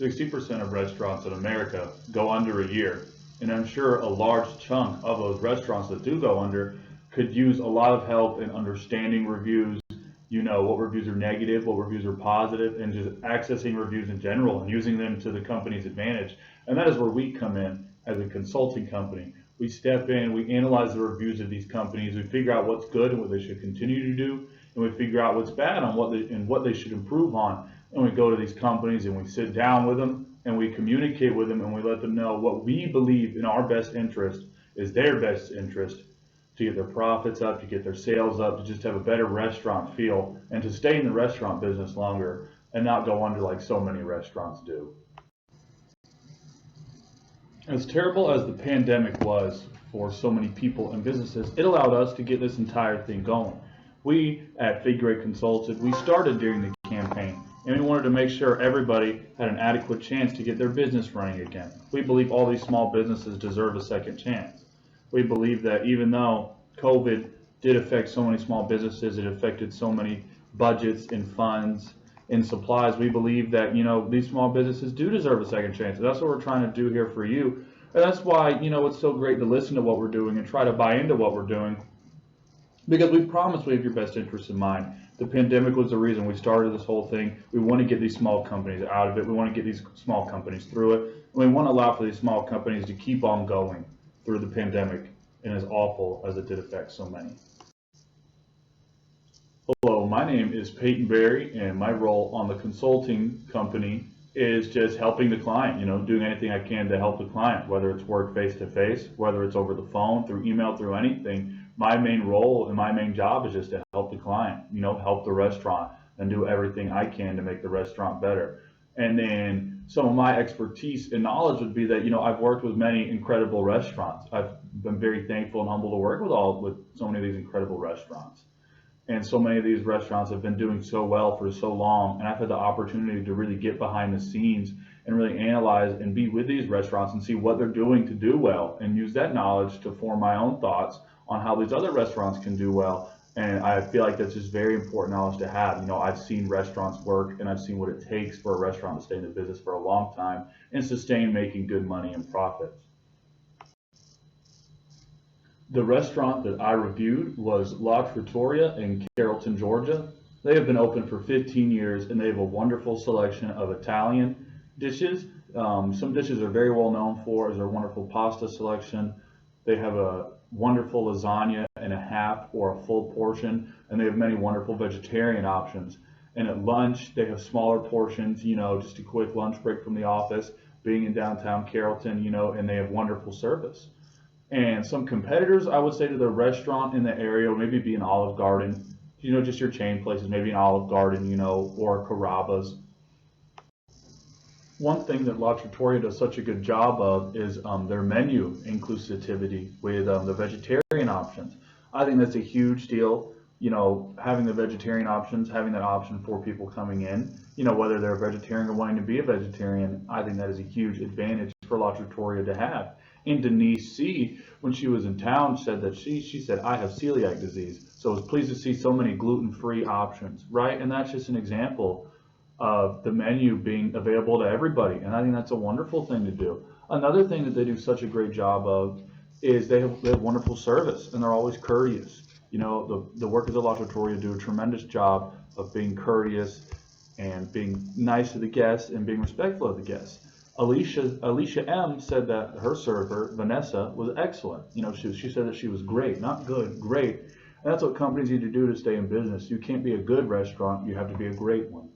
60% of restaurants in America go under a year. And I'm sure a large chunk of those restaurants that do go under could use a lot of help in understanding reviews, what reviews are negative, what reviews are positive, and just accessing reviews in general and using them to the company's advantage. And that is where we come in as a consulting company. We step in, we analyze the reviews of these companies, we figure out what's good and what they should continue to do, and we figure out what's bad on what they should improve on. And we go to these companies and we sit down with them and we communicate with them and we let them know what we believe in our best interest is their best interest, to get their profits up, to get their sales up, to just have a better restaurant feel, and to stay in the restaurant business longer and not go under like so many restaurants do. As terrible as the pandemic was for so many people and businesses, it allowed us to get this entire thing going. We at Figure 8 Consulted, we started during the campaign, and we wanted to make sure everybody had an adequate chance to get their business running again. We believe all these small businesses deserve a second chance. We believe that even though COVID did affect so many small businesses, it affected so many budgets and funds and supplies, we believe that, these small businesses do deserve a second chance. And that's what we're trying to do here for you. And that's why, it's so great to listen to what we're doing and try to buy into what we're doing, because we promise we have your best interests in mind. The pandemic was the reason we started this whole thing. We want to get these small companies out of it. We want to get these small companies through it. And we want to allow for these small companies to keep on going through the pandemic, and as awful as it did affect so many. Hello, my name is Peyton Berry, and my role on the consulting company is just helping the client, doing anything I can to help the client, whether it's work face-to-face, whether it's over the phone, through email, through anything. My main role and my main job is just to help the client, help the restaurant and do everything I can to make the restaurant better. And then some of my expertise and knowledge would be that, I've worked with many incredible restaurants. I've been very thankful and humble to work with so many of these incredible restaurants. And so many of these restaurants have been doing so well for so long, and I've had the opportunity to really get behind the scenes and really analyze and be with these restaurants and see what they're doing to do well, and use that knowledge to form my own thoughts on how these other restaurants can do well. And I feel like that's just very important knowledge to have. I've seen restaurants work, and I've seen what it takes for a restaurant to stay in the business for a long time and sustain making good money and profits. The restaurant that I reviewed was La Trattoria in Carrollton, Georgia. They have been open for 15 years, and they have a wonderful selection of Italian dishes. Some dishes are very well known for is their wonderful pasta selection. They have a wonderful lasagna and a half or a full portion, and they have many wonderful vegetarian options. And at lunch, they have smaller portions, just a quick lunch break from the office, being in downtown Carrollton, and they have wonderful service. And some competitors, I would say, to the restaurant in the area would maybe be an Olive Garden, just your chain places, maybe an Olive Garden, or Carrabba's. One thing that La Trattoria does such a good job of is their menu inclusivity with the vegetarian options. I think that's a huge deal, having the vegetarian options, having that option for people coming in, whether they're a vegetarian or wanting to be a vegetarian. I think that is a huge advantage for La Trattoria to have. And Denise C., when she was in town, said that she said, I have celiac disease. So I was pleased to see so many gluten-free options, right? And that's just an example of the menu being available to everybody. And I think that's a wonderful thing to do. Another thing that they do such a great job of is they have wonderful service, and they're always courteous. The workers at La Trattoria do a tremendous job of being courteous and being nice to the guests and being respectful of the guests. Alicia M. said that her server, Vanessa, was excellent. She said that she was great, not good, great. And that's what companies need to do to stay in business. You can't be a good restaurant, you have to be a great one.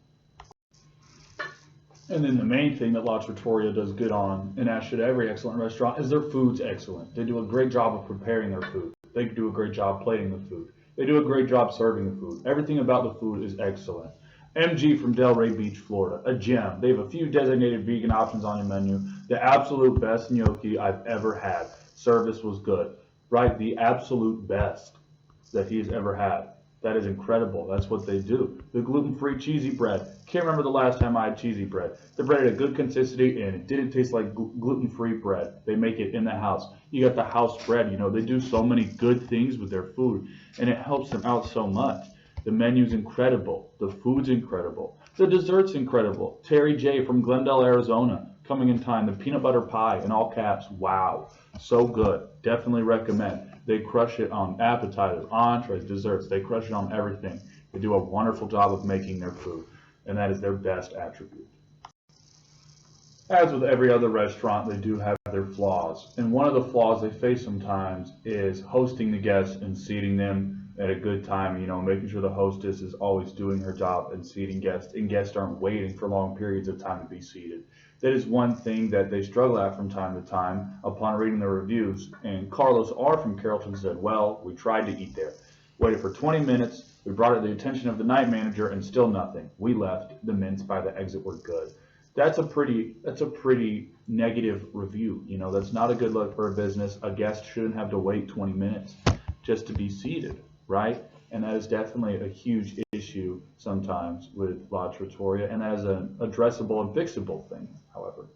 And then the main thing that La Trattoria does good on, and as should every excellent restaurant, is their food's excellent. They do a great job of preparing their food. They do a great job plating the food. They do a great job serving the food. Everything about the food is excellent. MG from Delray Beach, Florida, a gem. They have a few designated vegan options on your menu. The absolute best gnocchi I've ever had. Service was good, right? The absolute best that he's ever had. That is incredible. That's what they do. The gluten-free cheesy bread. Can't remember the last time I had cheesy bread. The bread had a good consistency, and it didn't taste like gluten-free bread. They make it in the house. You got the house bread. They do so many good things with their food, and it helps them out so much. The menu's incredible. The food's incredible. The dessert's incredible. Terry J. from Glendale, Arizona, coming in time. The peanut butter pie, in all caps, wow. So good. Definitely recommend. They crush it on appetizers, entrees, desserts. They crush it on everything. They do a wonderful job of making their food, and that is their best attribute. As with every other restaurant, they do have their flaws. And one of the flaws they face sometimes is hosting the guests and seating them at a good time, making sure the hostess is always doing her job and seating guests, and guests aren't waiting for long periods of time to be seated. That is one thing that they struggle at from time to time upon reading the reviews. And Carlos R. from Carrollton said, well, we tried to eat there. Waited for 20 minutes. We brought it to the attention of the night manager and still nothing. We left. The mints by the exit were good. That's a pretty negative review. That's not a good look for a business. A guest shouldn't have to wait 20 minutes just to be seated, right? And that is definitely a huge issue sometimes with La Trattoria, and that is an addressable and fixable thing, however.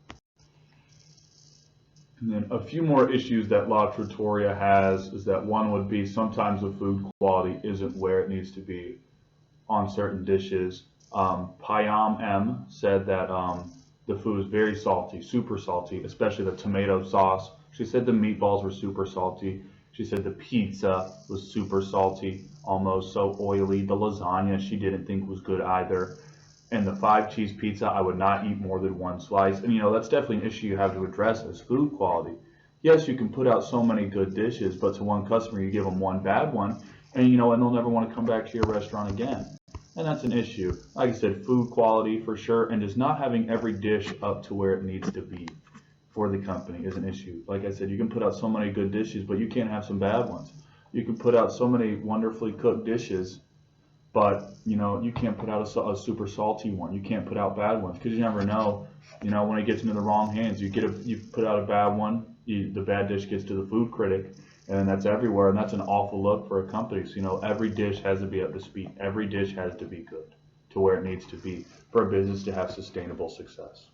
And then a few more issues that La Trattoria has is that one would be sometimes the food quality isn't where it needs to be on certain dishes. Payam M said that the food is very salty, super salty, especially the tomato sauce. She said the meatballs were super salty. She said the pizza was super salty, almost so oily. The lasagna she didn't think was good either. And the 5-cheese pizza, I would not eat more than one slice. And that's definitely an issue you have to address as food quality. Yes, you can put out so many good dishes, but to one customer you give them one bad one, and and they'll never want to come back to your restaurant again. And that's an issue. Like I said, food quality for sure, and just not having every dish up to where it needs to be for the company is an issue. Like I said, you can put out so many good dishes, but you can't have some bad ones. You can put out so many wonderfully cooked dishes, but you can't put out a super salty one. You can't put out bad ones because you never know. When it gets into the wrong hands, you put out a bad one, the bad dish gets to the food critic, and that's everywhere, and that's an awful look for a company. So every dish has to be up to speed. Every dish has to be good to where it needs to be for a business to have sustainable success.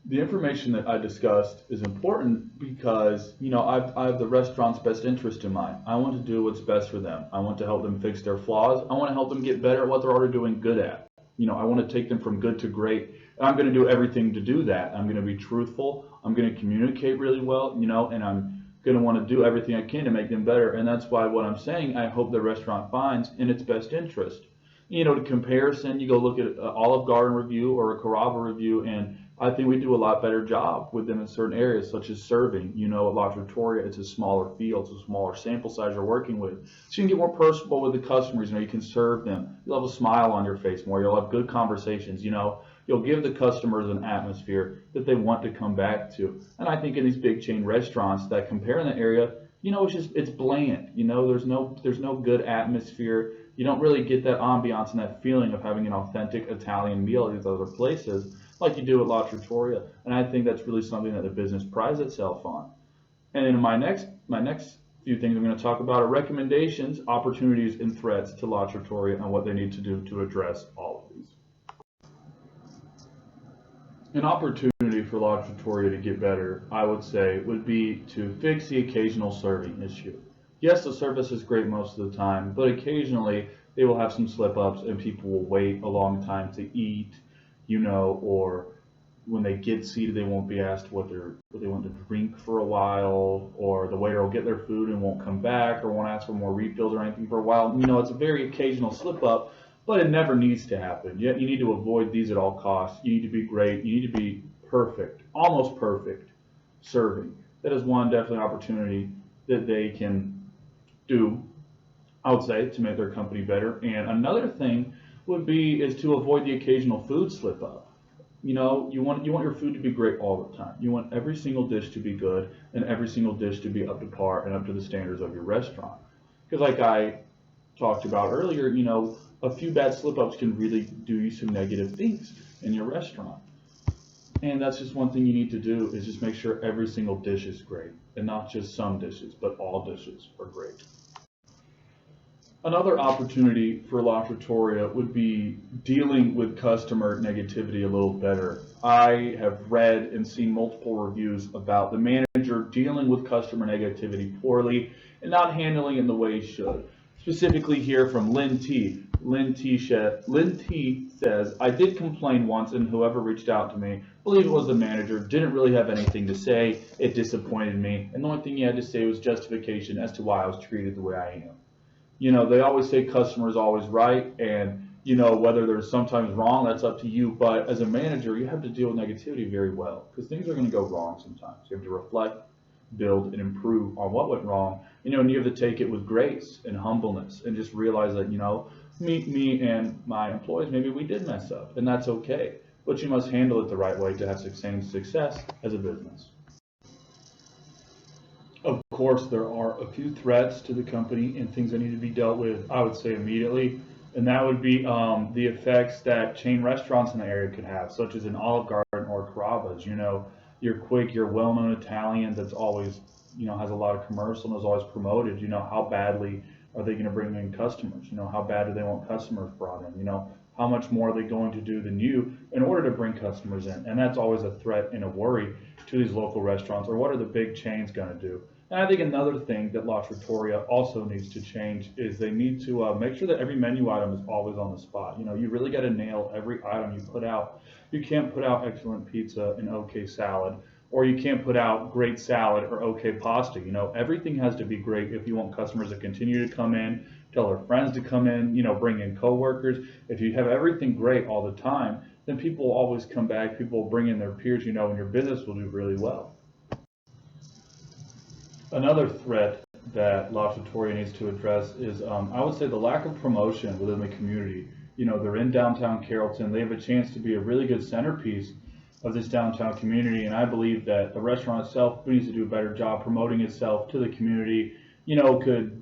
The information that I discussed is important because I have the restaurant's best interest in mind. I want to do what's best for them. I want to help them fix their flaws. I want to help them get better at what they're already doing good at. I want to take them from good to great, and I'm going to do everything to do that. I'm going to be truthful. I'm going to communicate really well, and I'm going to want to do everything I can to make them better. And that's why what I'm saying, I hope the restaurant finds in its best interest. To comparison, you go look at an Olive Garden review or a Carrabba review, and I think we do a lot better job with them in certain areas, such as serving. At La Trattoria, it's a smaller field, it's a smaller sample size you're working with. So you can get more personable with the customers. You can serve them. You'll have a smile on your face more. You'll have good conversations. You'll give the customers an atmosphere that they want to come back to. And I think in these big chain restaurants that compare in the area, it's bland. There's no good atmosphere. You don't really get that ambiance and that feeling of having an authentic Italian meal at these other places like you do at La Trattoria. And I think that's really something that the business prides itself on. And in my next few things I'm going to talk about are recommendations, opportunities, and threats to La Trattoria and what they need to do to address all of these. An opportunity for La Trattoria to get better, I would say, would be to fix the occasional serving issue. Yes, the service is great most of the time, but occasionally they will have some slip-ups and people will wait a long time to eat, or when they get seated, they won't be asked what they want to drink for a while, or the waiter will get their food and won't come back, or won't ask for more refills or anything for a while. It's a very occasional slip-up, but it never needs to happen. Yet you need to avoid these at all costs. You need to be great. You need to be perfect, almost perfect serving. That is one definitely opportunity that they can do, I would say, to make their company better. And another thing is to avoid the occasional food slip up. You want your food to be great all the time. You want every single dish to be good and every single dish to be up to par and up to the standards of your restaurant. Because like I talked about earlier, a few bad slip ups can really do you some negative things in your restaurant. And that's just one thing you need to do, is just make sure every single dish is great, and not just some dishes, but all dishes are great. Another opportunity for La Trattoria would be dealing with customer negativity a little better. I have read and seen multiple reviews about the manager dealing with customer negativity poorly and not handling it in the way he should. Specifically here from Lynn T. Lynn T says, I did complain once and whoever reached out to me, I believe it was the manager, didn't really have anything to say. It disappointed me. And the only thing he had to say was justification as to why I was treated the way I am. You know, they always say customer is always right, and you know, whether they're sometimes wrong, that's up to you. But as a manager, you have to deal with negativity very well because things are going to go wrong sometimes. You have to reflect, build, and improve on what went wrong. You know, and you have to take it with grace and humbleness and just realize that, you know, me and my employees, maybe we did mess up, and that's okay. But you must handle it the right way to have success as a business. Of course, there are a few threats to the company and things that need to be dealt with, I would say, immediately. And that would be the effects that chain restaurants in the area could have, such as an Olive Garden or Carrabba's. You know, your quick, your well-known Italian that's always, you know, has a lot of commercial and is always promoted. You know, how badly are they going to bring in customers? You know, how bad do they want customers brought in? You know, how much more are they going to do than you in order to bring customers in? And that's always a threat and a worry to these local restaurants, or what are the big chains going to do? And I think another thing that La Trattoria also needs to change is they need to make sure that every menu item is always on the spot. You know, you really got to nail every item you put out. You can't put out excellent pizza and okay salad, or you can't put out great salad or okay pasta. You know, everything has to be great if you want customers to continue to come in, tell their friends to come in, you know, bring in coworkers. If you have everything great all the time, then people will always come back. People will bring in their peers, you know, and your business will do really well. Another threat that La Trattoria needs to address is, I would say, the lack of promotion within the community. You know, they're in downtown Carrollton. They have a chance to be a really good centerpiece of this downtown community, and I believe that the restaurant itself needs to do a better job promoting itself to the community. You know, could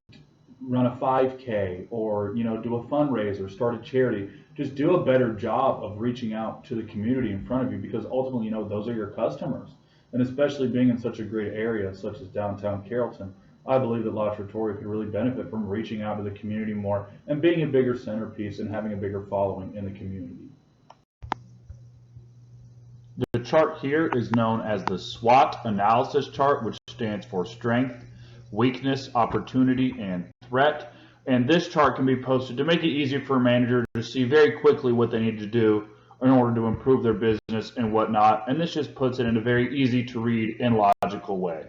run a 5K or, you know, do a fundraiser, start a charity. Just do a better job of reaching out to the community in front of you, because ultimately, you know, those are your customers. And especially being in such a great area such as downtown Carrollton, I believe that La Trattoria could really benefit from reaching out to the community more and being a bigger centerpiece and having a bigger following in the community. The chart here is known as the SWOT analysis chart, which stands for strength, weakness, opportunity, and threat. And this chart can be posted to make it easier for a manager to see very quickly what they need to do in order to improve their business and whatnot. And this just puts it in a very easy to read and logical way.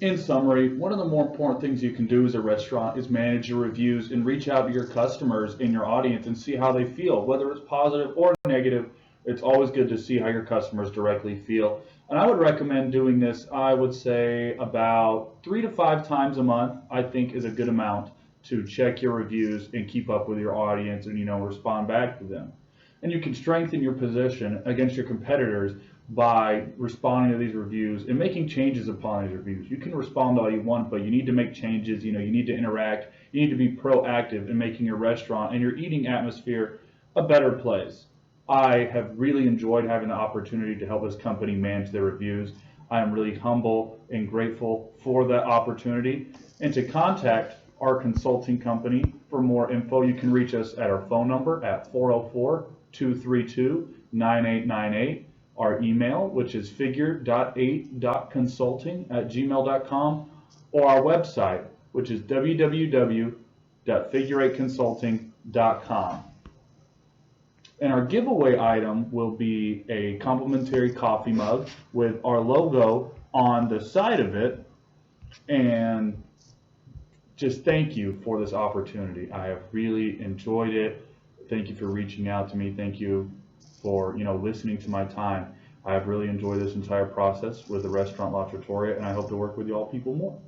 In summary, one of the more important things you can do as a restaurant is manage your reviews and reach out to your customers in your audience and see how they feel, whether it's positive or negative. It's always good to see how your customers directly feel. And I would recommend doing this, I would say, about 3 to 5 times a month, I think is a good amount to check your reviews and keep up with your audience and, you know, respond back to them. And you can strengthen your position against your competitors by responding to these reviews and making changes upon these reviews. You can respond all you want, but you need to make changes. You know, you need to interact. You need to be proactive in making your restaurant and your eating atmosphere a better place. I have really enjoyed having the opportunity to help this company manage their reviews. I am really humble and grateful for that opportunity. And to contact our consulting company for more info, you can reach us at our phone number at 404-232-9898, our email, which is figure.8.consulting@gmail.com, or our website, which is www.figure8consulting.com. And our giveaway item will be a complimentary coffee mug with our logo on the side of it. And just thank you for this opportunity. I have really enjoyed it. Thank you for reaching out to me. Thank you for, you know, listening to my time. I have really enjoyed this entire process with the restaurant La Trattoria, and I hope to work with you all people more.